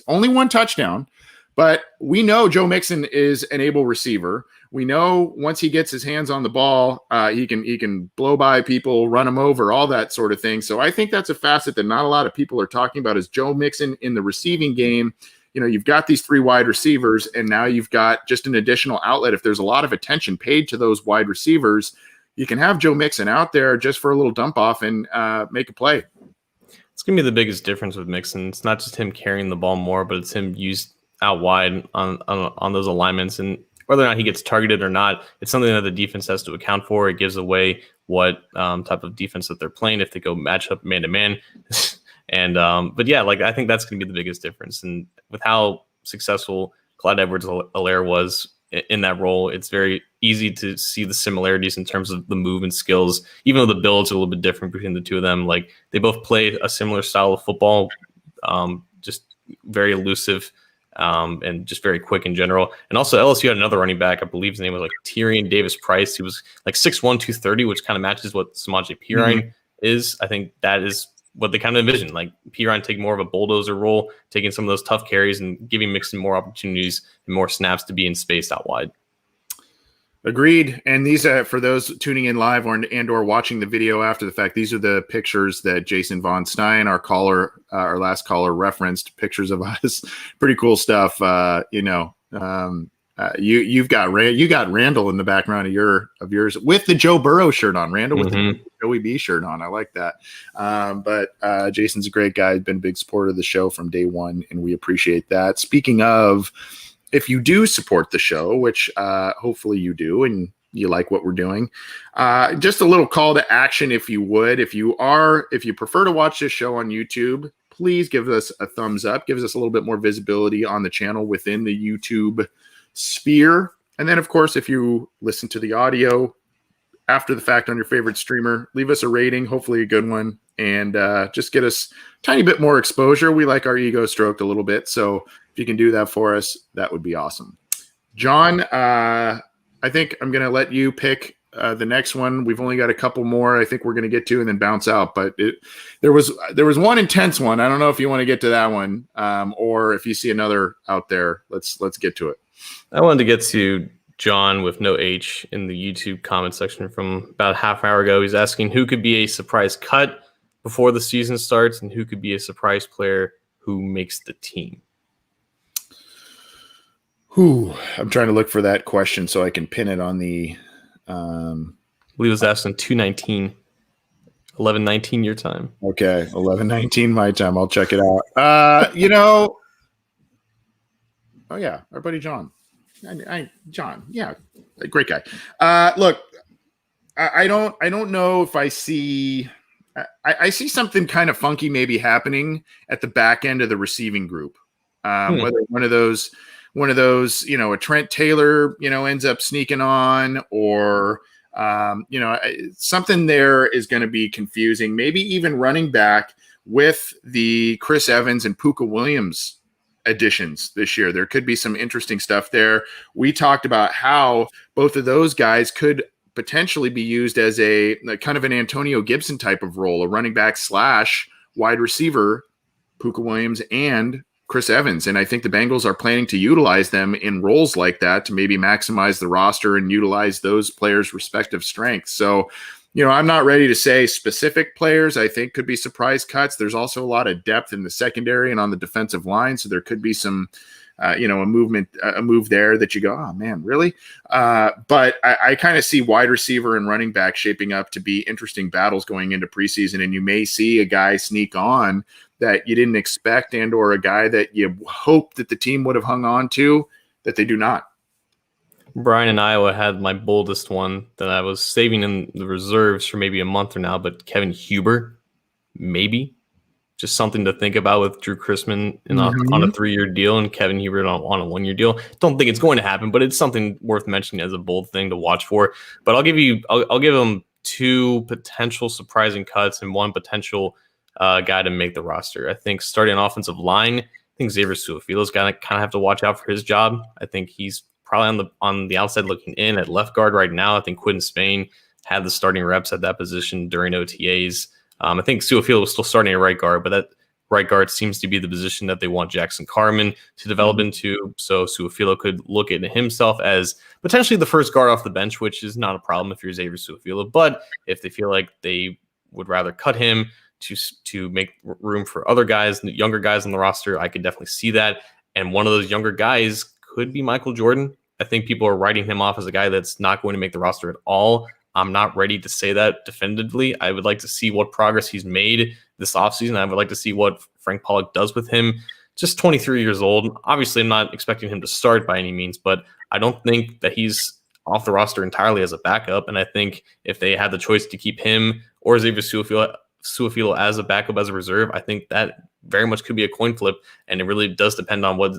only one touchdown. But we know Joe Mixon is an able receiver. We know once he gets his hands on the ball, he can blow by people, run them over, all that sort of thing. So I think that's a facet that not a lot of people are talking about is Joe Mixon in the receiving game. You've got these three wide receivers, and now you've got just an additional outlet. If there's a lot of attention paid to those wide receivers, you can have Joe Mixon out there just for a little dump off and make a play. It's going to be the biggest difference with Mixon. It's not just him carrying the ball more, but it's him used out wide on those alignments. And whether or not he gets targeted or not, it's something that the defense has to account for. It gives away what type of defense that they're playing if they go match up man-to-man. And but yeah, I think that's going to be the biggest difference. And with how successful Clyde Edwards-Helaire was in that role, it's very easy to see the similarities in terms of the move and skills, even though the builds are a little bit different between the two of them. They both played a similar style of football, just very elusive and just very quick in general. And also LSU had another running back, I believe his name was Tyrion Davis-Price. He was 6'1", 230, which kind of matches what Samaje Perine is. I think that is what they kind of envision, Perine take more of a bulldozer role, taking some of those tough carries and giving Mixon more opportunities and more snaps to be in space out wide. Agreed. And these for those tuning in live or watching the video after the fact, these are the pictures that Jason Von Stein, our last caller, referenced. Pictures of us, pretty cool stuff. You got Randall in the background of yours with the Joe Burrow shirt on. Randall with the Joey B shirt on. I like that. But Jason's a great guy. Been a big supporter of the show from day one, and we appreciate that. Speaking of, if you do support the show, which hopefully you do, and you like what we're doing. Just a little call to action, if you would. If you prefer to watch this show on YouTube, please give us a thumbs up. Gives us a little bit more visibility on the channel within the YouTube sphere. And then, of course, if you listen to the audio after the fact on your favorite streamer, leave us a rating, hopefully a good one, and just get us a tiny bit more exposure. We like our ego stroked a little bit, so if you can do that for us, that would be awesome. John, I think I'm going to let you pick the next one. We've only got a couple more I think we're going to get to and then bounce out. But there was one intense one. I don't know if you want to get to that one or if you see another out there. Let's get to it. I wanted to get to John with no H in the YouTube comment section from about half an hour ago. He's asking who could be a surprise cut before the season starts and who could be a surprise player who makes the team. I'm trying to look for that question so I can pin it on the. I believe it was asked in 2:19, 11:19 your time. Okay, 11:19 my time. I'll check it out. Oh yeah, our buddy John. John, yeah, great guy. Look, I don't know if I see. I see something kind of funky maybe happening at the back end of the receiving group. Whether one of those, a Trent Taylor, ends up sneaking on, or something there is going to be confusing. Maybe even running back with the Chris Evans and Puka Williams additions this year. There could be some interesting stuff there. We talked about how both of those guys could potentially be used as a kind of an Antonio Gibson type of role, a running back / wide receiver, Puka Williams and Chris Evans. And I think the Bengals are planning to utilize them in roles like that to maybe maximize the roster and utilize those players' respective strengths. So, I'm not ready to say specific players I think could be surprise cuts. There's also a lot of depth in the secondary and on the defensive line. So there could be some, a move there that you go, oh man, really? But I kind of see wide receiver and running back shaping up to be interesting battles going into preseason. And you may see a guy sneak on that you didn't expect, and or a guy that you hope that the team would have hung on to that they do not. Brian in Iowa had my boldest one that I was saving in the reserves for maybe a month or now, but Kevin Huber, maybe. Just something to think about with Drew Chrisman on a 3-year deal and Kevin Huber on a 1-year deal. Don't think it's going to happen, but it's something worth mentioning as a bold thing to watch for. But I'll give him 2 potential surprising cuts and 1 potential guy to make the roster. I think starting an offensive line, I think Xavier Su'a-Filo's got to kind of have to watch out for his job. I think he's probably on the outside looking in at left guard right now. I think Quinton Spain had the starting reps at that position during OTAs. I think Su'a-Filo was still starting at right guard, but that right guard seems to be the position that they want Jackson Carman to develop into. So Su'a-Filo could look at himself as potentially the first guard off the bench, which is not a problem if you're Xavier Su'a-Filo. But if they feel like they would rather cut him to make room for other guys, younger guys on the roster, I could definitely see that. And one of those younger guys could be Michael Jordan. I think people are writing him off as a guy that's not going to make the roster at all. I'm not ready to say that definitively. I would like to see what progress he's made this offseason. I would like to see what Frank Pollock does with him. Just 23 years old. Obviously, I'm not expecting him to start by any means, but I don't think that he's off the roster entirely as a backup. And I think if they had the choice to keep him or Xavier Su'a-Filo as a backup, as a reserve, I think that very much could be a coin flip. And it really does depend on what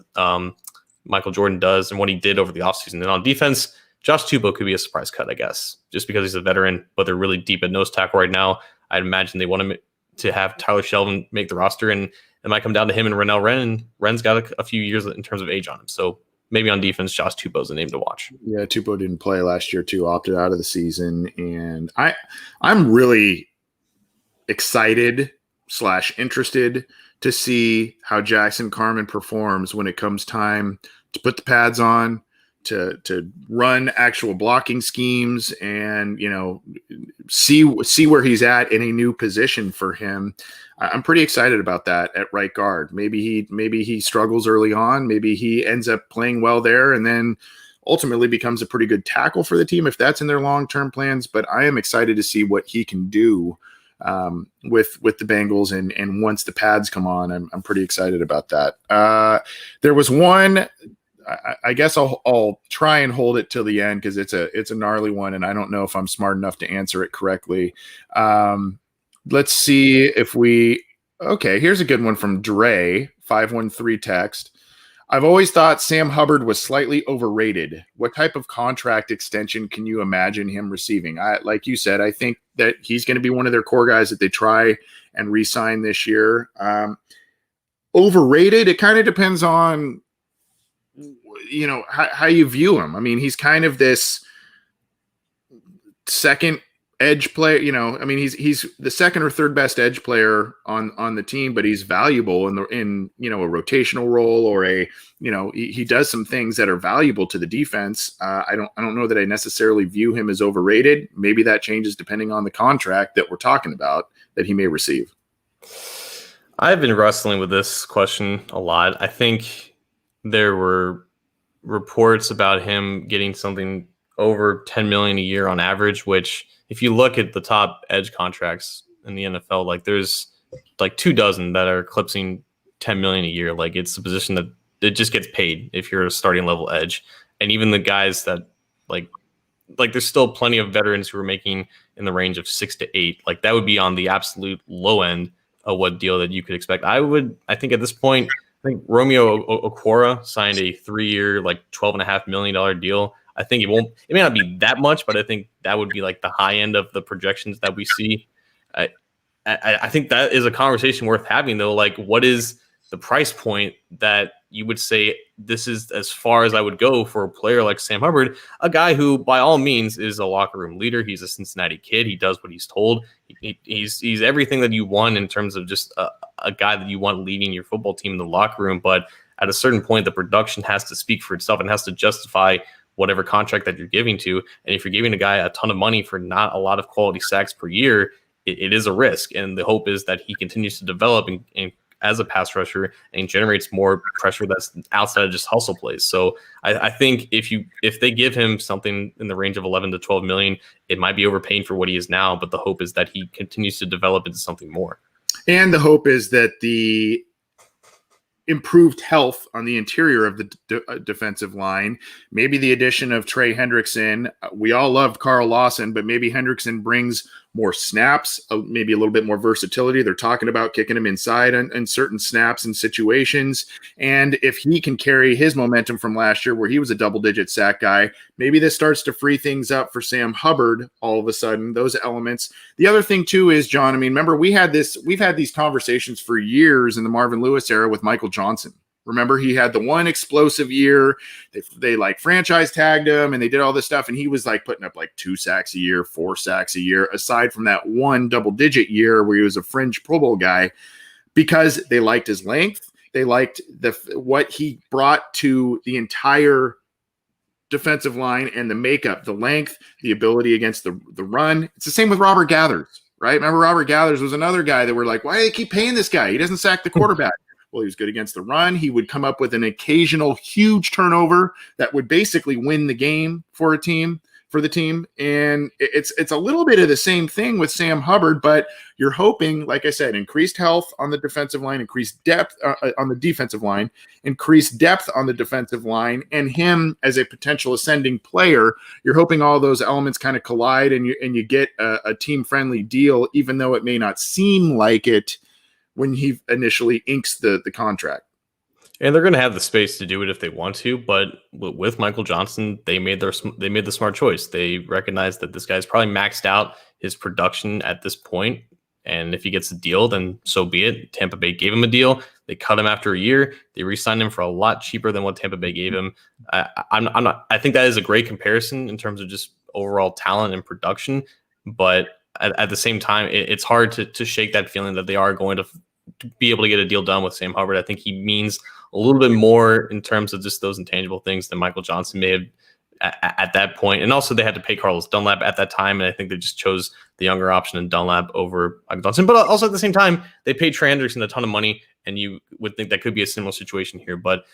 Michael Jordan does and what he did over the offseason. And on defense, Josh Tupou could be a surprise cut, I guess, just because he's a veteran, but they're really deep at nose tackle right now. I'd imagine they want him to have Tyler Shelvin make the roster, and it might come down to him and Renell Wren, and Wren's got a few years in terms of age on him. So maybe on defense, Josh Tupou's a name to watch. Yeah, Tupou didn't play last year too, opted out of the season. And I'm really excited / interested to see how Jackson Carman performs when it comes time to put the pads on, to run actual blocking schemes, and see where he's at in a new position for him. I'm pretty excited about that at right guard. Maybe he struggles early on. Maybe he ends up playing well there and then ultimately becomes a pretty good tackle for the team if that's in their long-term plans. But I am excited to see what he can do with the Bengals, and once the pads come on, I'm pretty excited about that. There was one I guess I'll try and hold it till the end because it's a gnarly one, and I don't know if I'm smart enough to answer it correctly. Let's see if we. Okay, here's a good one from Dre 513 text. I've always thought Sam Hubbard was slightly overrated. What type of contract extension can you imagine him receiving? Like you said, I think that he's going to be one of their core guys that they try and re-sign this year. Overrated, it kind of depends on, how you view him. I mean, he's kind of this second edge player, he's the second or third best edge player on the team, but he's valuable in a rotational role or he does some things that are valuable to the defense. I don't know that I necessarily view him as overrated. Maybe that changes depending on the contract that we're talking about that he may receive. I've been wrestling with this question a lot. I think there were reports about him getting something over $10 million a year on average, which if you look at the top edge contracts in the NFL, like there's like 24 that are eclipsing $10 million a year. Like it's a position that it just gets paid if you're a starting level edge. And even the guys that like there's still plenty of veterans who are making in the range of 6 to 8. Like that would be on the absolute low end of what deal that you could expect. I think at this point, I think Romeo Okwara signed a 3-year, like $12.5 million deal. I think it may not be that much, but I think that would be like the high end of the projections that we see. I think that is a conversation worth having though. Like what is the price point that you would say this is as far as I would go for a player like Sam Hubbard, a guy who by all means is a locker room leader. He's a Cincinnati kid. He does what he's told. He's everything that you want in terms of just a guy that you want leading your football team in the locker room. But at a certain point, the production has to speak for itself and has to justify whatever contract that you're giving to. And if you're giving a guy a ton of money for not a lot of quality sacks per year, it is a risk. And the hope is that he continues to develop and as a pass rusher and generates more pressure that's outside of just hustle plays. So I think if they give him something in the range of 11 to 12 million, it might be overpaying for what he is now, but the hope is that he continues to develop into something more. And the hope is that the improved health on the interior of the defensive line, maybe the addition of Trey Hendrickson. We all loved Carl Lawson, but maybe Hendrickson brings more snaps, maybe a little bit more versatility. They're talking about kicking him inside in certain snaps and situations. And if he can carry his momentum from last year where he was a double-digit sack guy, maybe this starts to free things up for Sam Hubbard all of a sudden, those elements. The other thing too is, John, remember we've had these conversations for years in the Marvin Lewis era with Michael Johnson. Remember, he had the one explosive year. They like franchise tagged him and they did all this stuff. And he was like putting up like 2 sacks a year, 4 sacks a year, aside from that one double-digit year where he was a fringe Pro Bowl guy, because they liked his length. They liked what he brought to the entire defensive line and the makeup, the length, the ability against the run. It's the same with Robert Gathers, right? Remember, Robert Gathers was another guy that were like, why do they keep paying this guy? He doesn't sack the quarterback. Well, he was good against the run. He would come up with an occasional huge turnover that would basically win the game for the team. And it's a little bit of the same thing with Sam Hubbard, but you're hoping, like I said, increased health on the defensive line, increased depth on the defensive line, increased depth on the defensive line, and him as a potential ascending player. You're hoping all those elements kind of collide and you get a team-friendly deal, even though it may not seem like it when he initially inks the contract. And they're going to have the space to do it if they want to, but with Michael Johnson, they made the smart choice. They recognized that this guy's probably maxed out his production at this point, and if he gets a deal, then so be it. Tampa Bay gave him a deal. They cut him after a year. They re-signed him for a lot cheaper than what Tampa Bay gave him. I think that is a great comparison in terms of just overall talent and production, but at the same time, it's hard to shake that feeling that they are going to be able to get a deal done with Sam Hubbard. I think he means a little bit more in terms of just those intangible things than Michael Johnson may have at that point. And also they had to pay Carlos Dunlap at that time, and I think they just chose the younger option in Dunlap over Michael Johnson. But also at the same time, they paid Trey Anderson a ton of money, and you would think that could be a similar situation here. But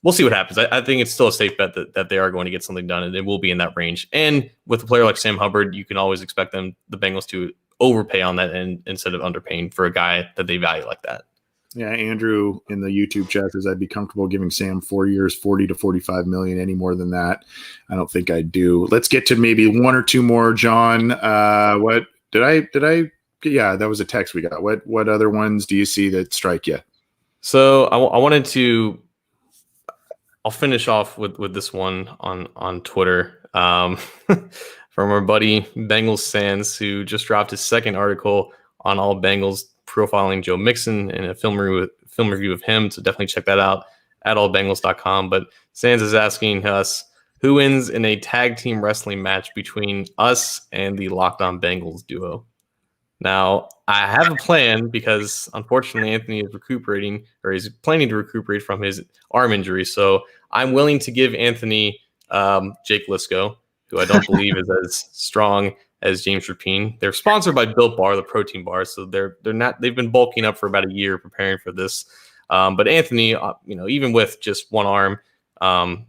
we'll see what happens. I think it's still a safe bet that they are going to get something done, and it will be in that range. And with a player like Sam Hubbard, you can always expect the Bengals to overpay on that end instead of underpaying for a guy that they value like that. Yeah, Andrew in the YouTube chat says I'd be comfortable giving Sam 4 years, 40 to 45 million. Any more than that, I don't think I'd do. Let's get to maybe one or two more, John. What did I? Yeah, that was a text we got. What other ones do you see that strike you? So I wanted to. I'll finish off with this one on Twitter from our buddy Bengals Sands, who just dropped his second article on all Bengals, profiling Joe Mixon and a film review of him. So definitely check that out at allbengals.com. But Sands is asking us, who wins in a tag team wrestling match between us and the Locked On Bengals duo? Now, I have a plan because unfortunately Anthony is recuperating, or he's planning to recuperate from his arm injury. So I'm willing to give Anthony Jake Lisco, who I don't believe is as strong as James Rapine. They're sponsored by Built Bar, the protein bar, so they're not. They've been bulking up for about a year preparing for this. But Anthony, even with just one arm,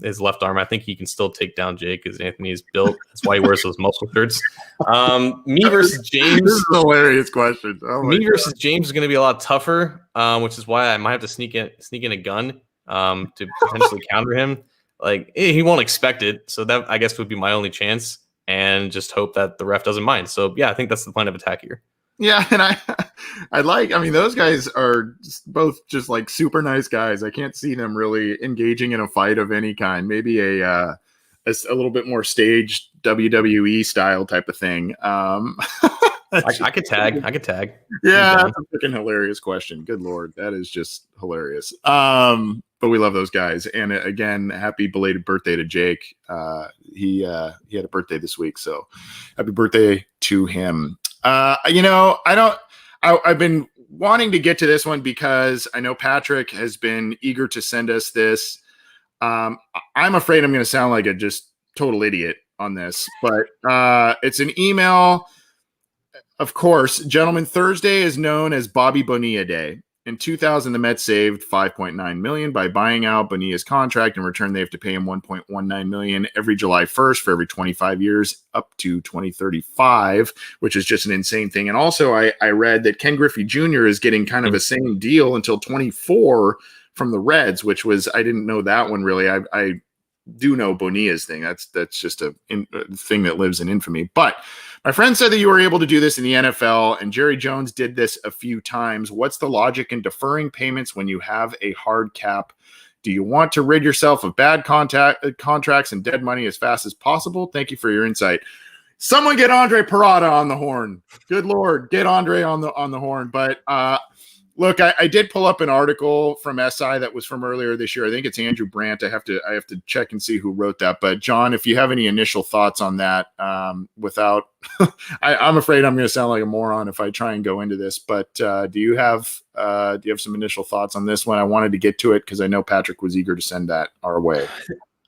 his left arm, I think he can still take down Jake because Anthony is built. That's why he wears those muscle shirts. Me versus James. This is a hilarious question. Me versus James is going to be a lot tougher, which is why I might have to sneak in a gun to potentially counter him. Like he won't expect it, so that I guess would be my only chance, and just hope that the ref doesn't mind. So yeah, I think that's the plan of attack here. Yeah, and I mean, those guys are both just like super nice guys. I can't see them really engaging in a fight of any kind. Maybe a little bit more staged WWE style type of thing. I could tag. Yeah, that's a freaking hilarious question. Good Lord, that is just hilarious. But we love those guys. And again, happy belated birthday to Jake. He had a birthday this week, so happy birthday to him. I've been wanting to get to this one because I know Patrick has been eager to send us this. I'm afraid I'm going to sound like a just total idiot on this, but it's an email. Of course, gentlemen, Thursday is known as Bobby Bonilla Day. In 2000, the Mets saved $5.9 million by buying out Bonilla's contract. In return, they have to pay him $1.19 million every July 1st for every 25 years up to 2035, which is just an insane thing. And also, I read that Ken Griffey Jr. is getting kind of a same deal until 24 from the Reds, which was, I didn't know that one really. I do know Bonilla's thing. That's just a thing that lives in infamy. But my friend said that you were able to do this in the NFL, and Jerry Jones did this a few times. What's the logic in deferring payments when you have a hard cap? Do you want to rid yourself of bad contracts and dead money as fast as possible? Thank you for your insight. Someone get Andre Parada on the horn. Good Lord, get Andre on the horn. But look, I did pull up an article from SI that was from earlier this year. I think it's Andrew Brandt. I have to check and see who wrote that. But John, if you have any initial thoughts on that, without, I'm afraid I'm going to sound like a moron if I try and go into this. But do you have some initial thoughts on this one? I wanted to get to it because I know Patrick was eager to send that our way.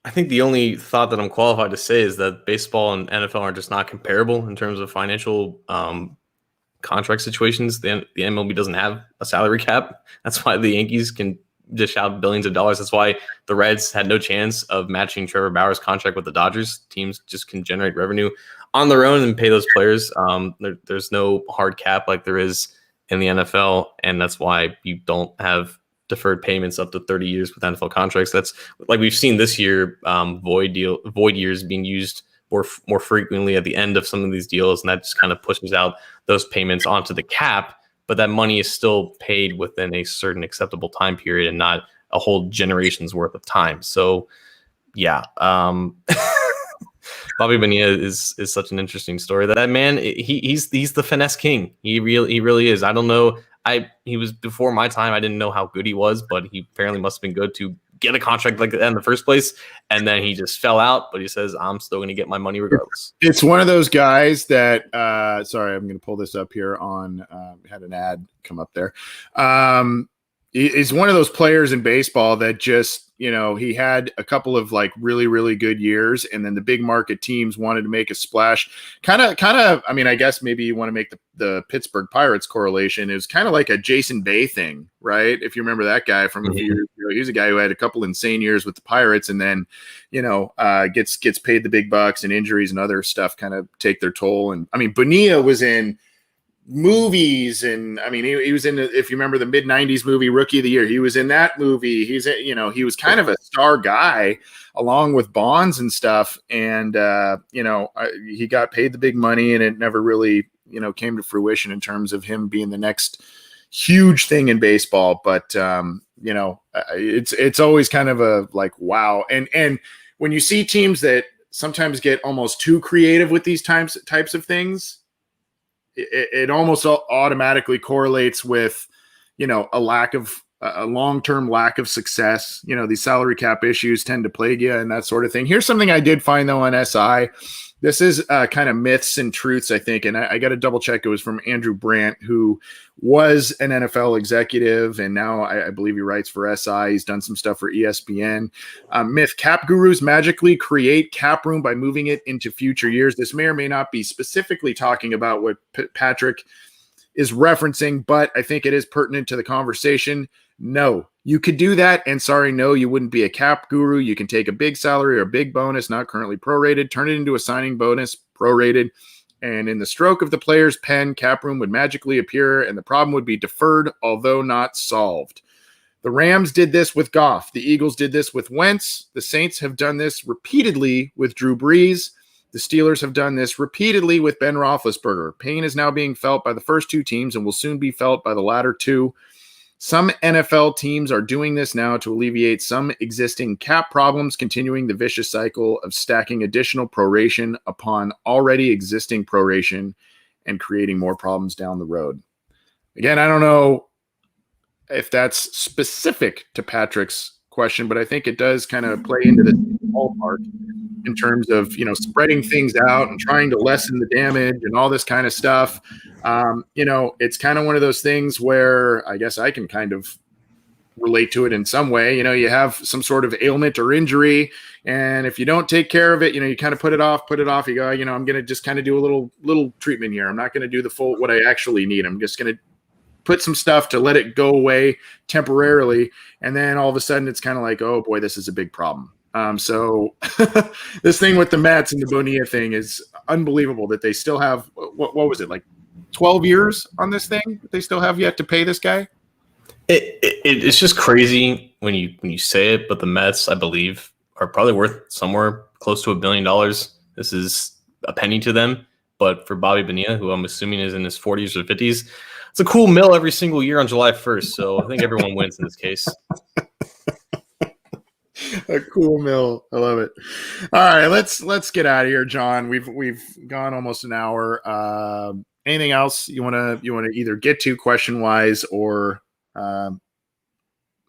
I think the only thought that I'm qualified to say is that baseball and NFL are just not comparable in terms of financial contract situations. The MLB doesn't have a salary cap. That's why the Yankees can dish out billions of dollars. That's why the Reds had no chance of matching Trevor Bauer's contract with the Dodgers. Teams just can generate revenue on their own and pay those players. There's no hard cap like there is in the NFL, and that's why you don't have deferred payments up to 30 years with NFL contracts. That's like we've seen this year, void years being used more frequently at the end of some of these deals, and that just kind of pushes out those payments onto the cap, but that money is still paid within a certain acceptable time period and not a whole generation's worth of time. So yeah, Bobby Bonilla is such an interesting story. That man, he's the finesse king. He really is. I don't know. He was before my time. I didn't know how good he was, but he apparently must have been good to get a contract like that in the first place. And then he just fell out, but he says, I'm still going to get my money regardless. It's one of those guys that, sorry, I'm going to pull this up here on, had an ad come up there. He's one of those players in baseball that just, he had a couple of like really, really good years, and then the big market teams wanted to make a splash. Kind of, I mean, I guess maybe you want to make the Pittsburgh Pirates correlation. It was kind of like a Jason Bay thing, right? If you remember that guy from a few years ago, he was a guy who had a couple insane years with the Pirates, and then, gets paid the big bucks, and injuries and other stuff kind of take their toll. And I mean, Bonilla was in movies, and I mean, he was in, if you remember the mid '90s movie Rookie of the Year, he was in that movie. He was kind of a star guy along with Bonds and stuff, and he got paid the big money, and it never really came to fruition in terms of him being the next huge thing in baseball. But it's always kind of a like, wow, and when you see teams that sometimes get almost too creative with these types of things, it almost automatically correlates with, a long-term lack of success. These salary cap issues tend to plague you and that sort of thing. Here's something I did find though on SI. This is kind of myths and truths, I think. And I got to double check. It was from Andrew Brandt, who was an NFL executive. And now I believe he writes for SI. He's done some stuff for ESPN. Myth: cap gurus magically create cap room by moving it into future years. This may or may not be specifically talking about what Patrick is referencing, but I think it is pertinent to the conversation. No, you could do that. And sorry, no, you wouldn't be a cap guru. You can take a big salary or a big bonus, not currently prorated, turn it into a signing bonus, prorated. And in the stroke of the player's pen, cap room would magically appear and the problem would be deferred, although not solved. The Rams did this with Goff. The Eagles did this with Wentz. The Saints have done this repeatedly with Drew Brees. The Steelers have done this repeatedly with Ben Roethlisberger. Pain is now being felt by the first two teams and will soon be felt by the latter two. Some NFL teams are doing this now to alleviate some existing cap problems, continuing the vicious cycle of stacking additional proration upon already existing proration and creating more problems down the road. Again, I don't know if that's specific to Patrick's question, but I think it does kind of play into the ballpark in terms of, spreading things out and trying to lessen the damage and all this kind of stuff. It's kind of one of those things where I guess I can kind of relate to it in some way. You have some sort of ailment or injury, and if you don't take care of it, you kind of put it off. You go, I'm going to just kind of do a little treatment here. I'm not going to do the full, what I actually need. I'm just going to put some stuff to let it go away temporarily. And then all of a sudden it's kind of like, oh boy, this is a big problem. So this thing with the Mets and the Bonilla thing is unbelievable that they still have, what was it, like 12 years on this thing? They still have yet to pay this guy? It's just crazy when you say it, but the Mets, I believe, are probably worth somewhere close to $1 billion. This is a penny to them. But for Bobby Bonilla, who I'm assuming is in his 40s or 50s, it's a cool mill every single year on July 1st. So I think everyone wins in this case. A cool mill. I love it. All right, let's get out of here, John. We've gone almost an hour. Anything else you want to either get to question wise or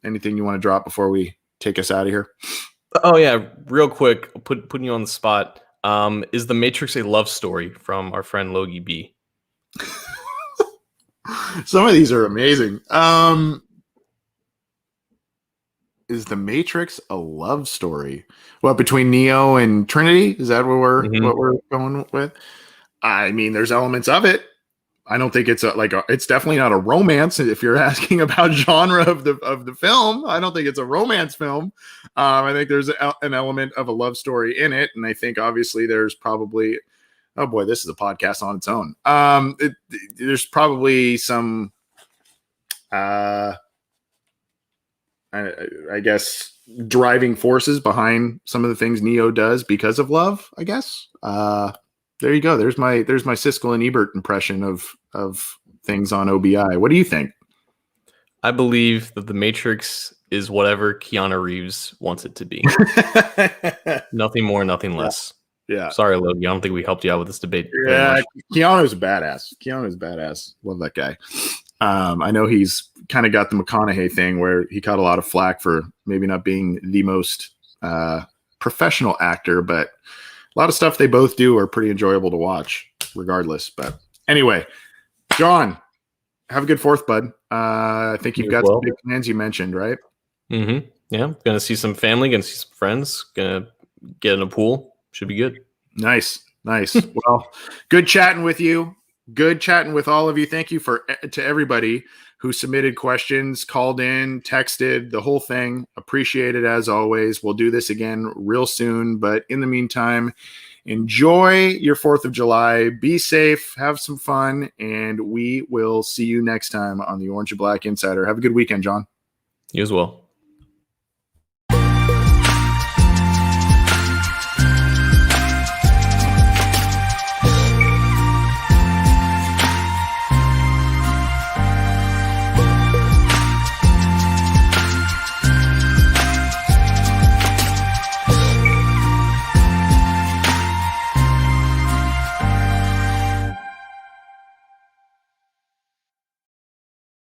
anything you want to drop before we take us out of here? Oh yeah, real quick, putting you on the spot. Is The Matrix a love story from our friend Logie B? Some of these are amazing. Is The Matrix a love story? What, between Neo and Trinity? Is that what we're going with? I mean, there's elements of it. I don't think it's it's definitely not a romance. If you're asking about genre of the film, I don't think it's a romance film. I think there's an element of a love story in it, and I think obviously there's probably, oh boy, this is a podcast on its own. There's probably some, I guess, driving forces behind some of the things Neo does because of love, I guess. There you go. There's my Siskel and Ebert impression of things on OBI. What do you think? I believe that The Matrix is whatever Keanu Reeves wants it to be. Nothing more, nothing less. Yeah. Sorry, Logan. I don't think we helped you out with this debate. Yeah, Keanu's badass. Love that guy. I know he's kind of got the McConaughey thing where he caught a lot of flack for maybe not being the most professional actor, but a lot of stuff they both do are pretty enjoyable to watch regardless. But anyway, John, have a good 4th, bud. I think you've got some big plans you mentioned, right? Mm-hmm. Yeah. Going to see some family, going to see some friends, going to get in a pool. Should be good. Nice. Well, good chatting with you. Good chatting with all of you. Thank you to everybody who submitted questions, called in, texted, the whole thing. Appreciate it as always. We'll do this again real soon. But in the meantime, enjoy your 4th of July. Be safe, have some fun, and we will see you next time on the Orange and Black Insider. Have a good weekend, John. You as well.